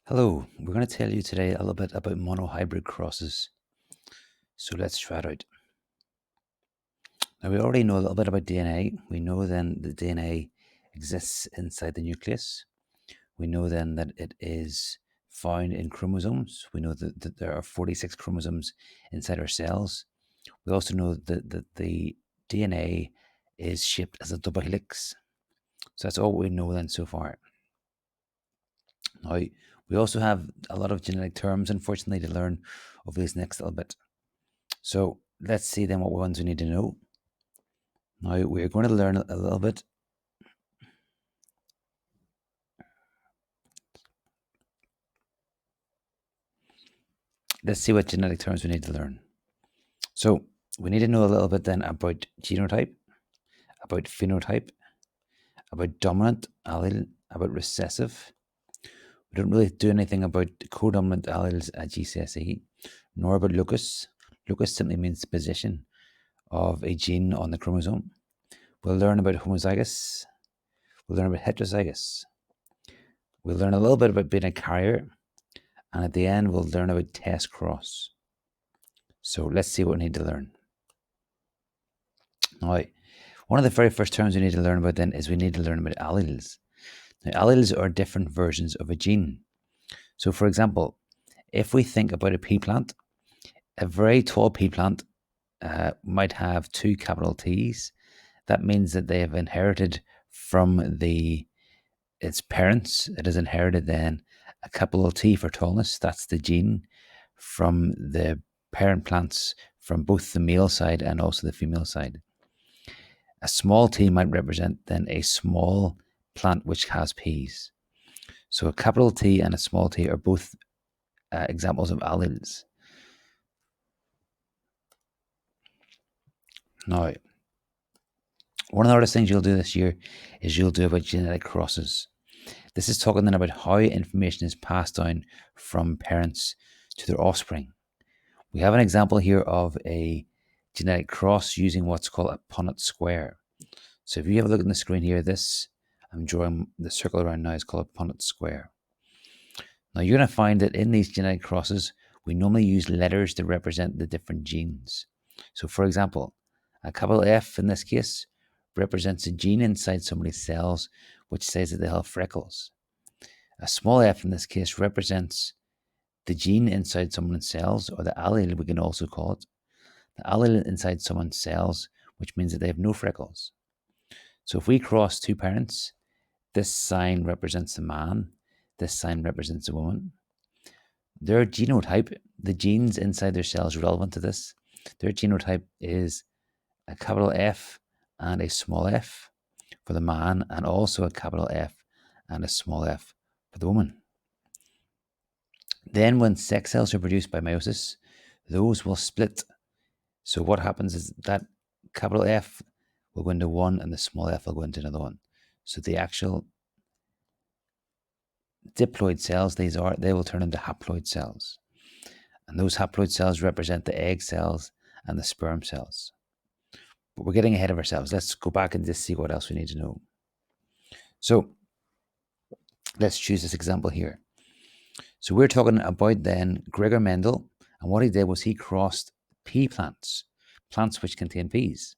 Hello, we're going to tell you today a little bit about monohybrid crosses. So let's try it out. Now, we already know a little bit about DNA. We know then that DNA exists inside the nucleus. We know then that it is found in chromosomes. We know that there are 46 chromosomes inside our cells. We also know that the DNA is shaped as a double helix. So that's all we know then so far. Now, we also have a lot of genetic terms, unfortunately, to learn over this next little bit. So let's see then what ones we need to know. Now we're going to learn a little bit. Let's see what genetic terms we need to learn. So we need to know a little bit then about genotype, about phenotype, about dominant allele, about recessive. We don't really do anything about codominant alleles at GCSE, nor about locus. Locus simply means the position of a gene on the chromosome. We'll learn about homozygous. We'll learn about heterozygous. We'll learn a little bit about being a carrier. And at the end, we'll learn about test cross. So let's see what we need to learn. Now, one of the very first terms we need to learn about then is we need to learn about alleles. Now, alleles are different versions of a gene. So, for example, if we think about a pea plant, a very tall pea plant might have two capital T's. That means that they have inherited from its parents. It has inherited then a capital T for tallness. That's the gene from the parent plants from both the male side and also the female side. A small t might represent then a small plant which has peas. So a capital T and a small t are both examples of alleles. Now, one of the hardest things you'll do this year is you'll do about genetic crosses. This is talking then about how information is passed down from parents to their offspring. We have an example here of a genetic cross using what's called a Punnett square. So if you have a look at the screen here, this, I'm drawing the circle around now, is called a Punnett square. Now you're going to find that in these genetic crosses, we normally use letters to represent the different genes. So for example, a capital F in this case represents a gene inside somebody's cells which says that they have freckles. A small f in this case represents the gene inside someone's cells, or the allele we can also call it. The allele inside someone's cells, which means that they have no freckles. So if we cross two parents, this sign represents the man, this sign represents the woman. Their genotype, the genes inside their cells relevant to this, their genotype is a capital F and a small f for the man, and also a capital F and a small f for the woman. Then when sex cells are produced by meiosis, those will split. So what happens is that capital F will go into one and the small f will go into another one. So the actual diploid cells, they will turn into haploid cells. And those haploid cells represent the egg cells and the sperm cells. But we're getting ahead of ourselves. Let's go back and just see what else we need to know. So let's choose this example here. So we're talking about then Gregor Mendel, and what he did was he crossed pea plants which contain peas.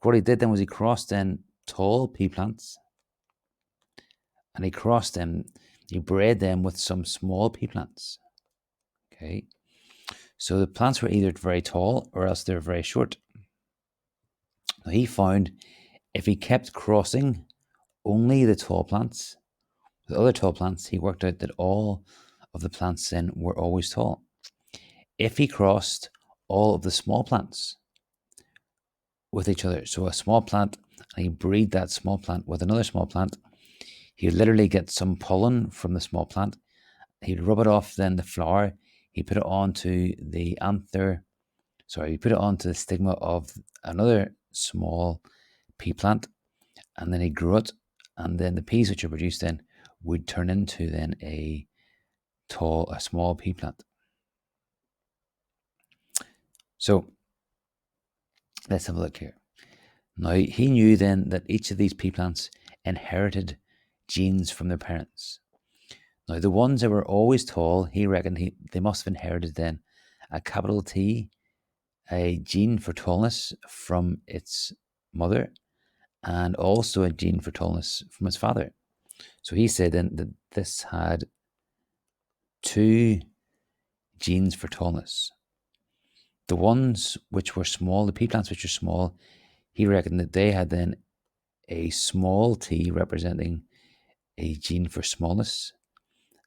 What he did then was he crossed then tall pea plants, and he bred them with some small pea plants. Okay, so the plants were either very tall or else they're very short. Now he found if he kept crossing only the tall plants with other tall plants, he worked out that all of the plants then were always tall. If he crossed all of the small plants with each other, so a small plant, and he breed that small plant with another small plant, he would literally get some pollen from the small plant. He'd rub it off then the flower. He put it onto the he put it onto the stigma of another small pea plant, and then he grew it, and then the peas which are produced then would turn into then a small pea plant. So let's have a look here. Now he knew then that each of these pea plants inherited genes from their parents. Now, the ones that were always tall, he reckoned they must have inherited then a capital T, a gene for tallness from its mother, and also a gene for tallness from its father. So he said then that this had two genes for tallness. The ones which were small, the pea plants which were small, he reckoned that they had then a small t representing a gene for smallness,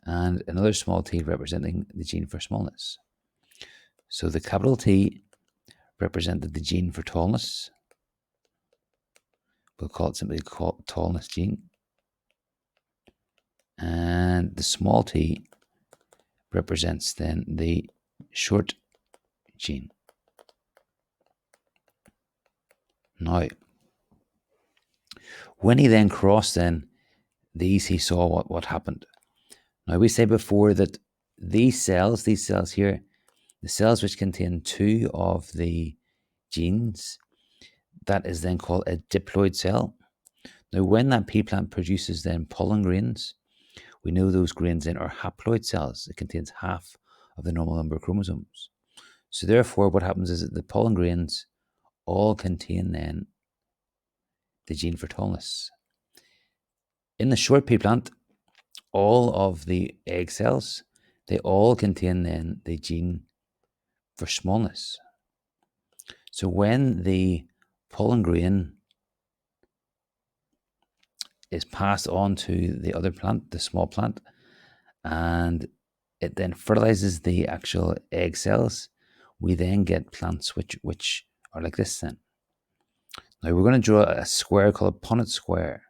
and another small t representing the gene for smallness. So the capital T represented the gene for tallness. We'll call it simply tallness gene. And the small t represents then the short gene. Now, when he then crossed then these, he saw what happened. Now, we said before that these cells here, the cells which contain two of the genes, that is then called a diploid cell. Now, when that pea plant produces then pollen grains, we know those grains then are haploid cells. It contains half of the normal number of chromosomes. So therefore, what happens is that the pollen grains all contain then the gene for tallness. In the short pea plant, all of the egg cells, they all contain then the gene for smallness. So when the pollen grain is passed on to the other plant, the small plant, and it then fertilizes the actual egg cells, we then get plants which are like this then. Now we're going to draw a square called a Punnett square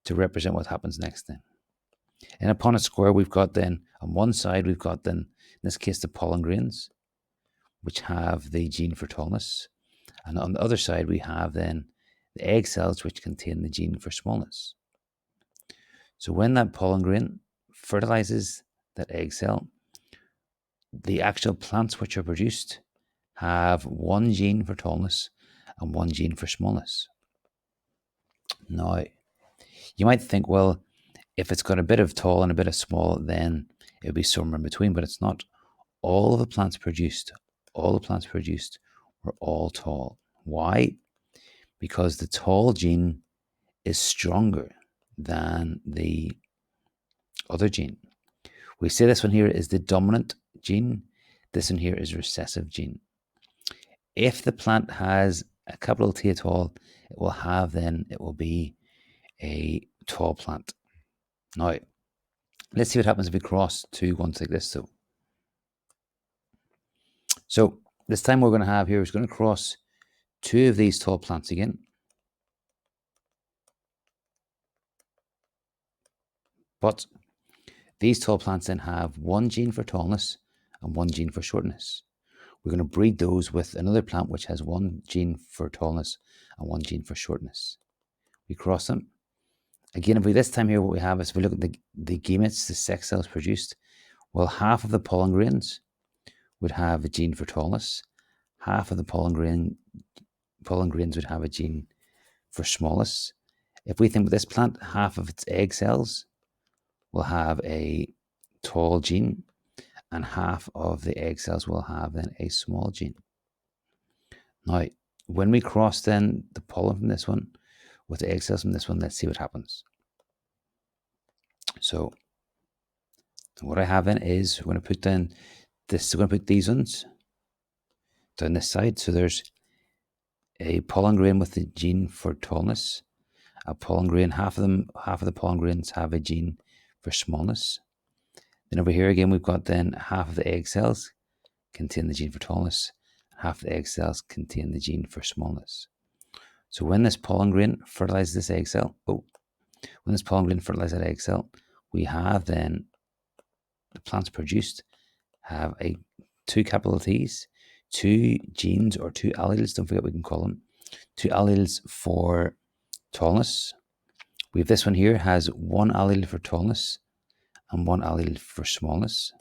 to represent what happens next then. In a Punnett square, we've got then, on one side, we've got then, in this case, the pollen grains, which have the gene for tallness. And on the other side, we have then the egg cells, which contain the gene for smallness. So when that pollen grain fertilizes that egg cell, the actual plants which are produced have one gene for tallness and one gene for smallness. Now, you might think, well, if it's got a bit of tall and a bit of small, then it would be somewhere in between, but it's not. All the plants produced were all tall. Why? Because the tall gene is stronger than the other gene. We say this one here is the dominant gene. This one here is recessive gene. If the plant has a capital T at all, it will be a tall plant. Now, let's see what happens if we cross two ones like this. So this time we're going to have here is going to cross two of these tall plants again. But these tall plants then have one gene for tallness and one gene for shortness. We're going to breed those with another plant which has one gene for tallness and one gene for shortness. We cross them. Again, if we this time here, what we have is if we look at the gametes, the sex cells produced, well, half of the pollen grains would have a gene for tallness, half of the pollen grains would have a gene for smallness. If we think with this plant, half of its egg cells will have a tall gene, and half of the egg cells will have then a small gene. Now, when we cross then the pollen from this one with the egg cells from this one, let's see what happens. So what I have then is we're going to put down this. We're going to put these ones down this side. So there's a pollen grain with the gene for tallness. A pollen grain, half of the pollen grains have a gene for smallness. Then over here again, we've got then half of the egg cells contain the gene for tallness, half the egg cells contain the gene for smallness. So when this pollen grain fertilizes this egg cell, when this pollen grain fertilizes that egg cell, we have then the plants produced have two capital T's, two genes or two alleles, don't forget we can call them, two alleles for tallness. We have this one here has one allele for tallness and one allele for smallness.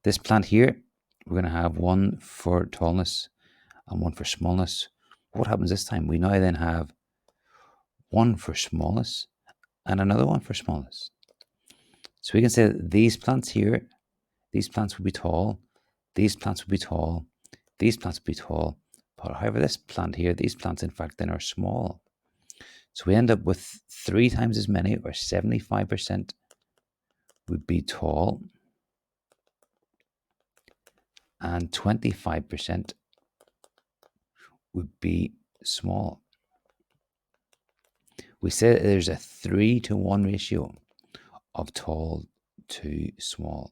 This plant here, we're going to have one for tallness and one for smallness. What happens this time? We now then have one for smallness and another one for smallness. So we can say that these plants here, these plants would be tall, these plants would be tall, these plants would be tall. But however, this plant here, these plants in fact then are small. So we end up with 3 times as many, or 75%, would be tall, and 25% would be small. We say that there's a 3-to-1 ratio of tall to small.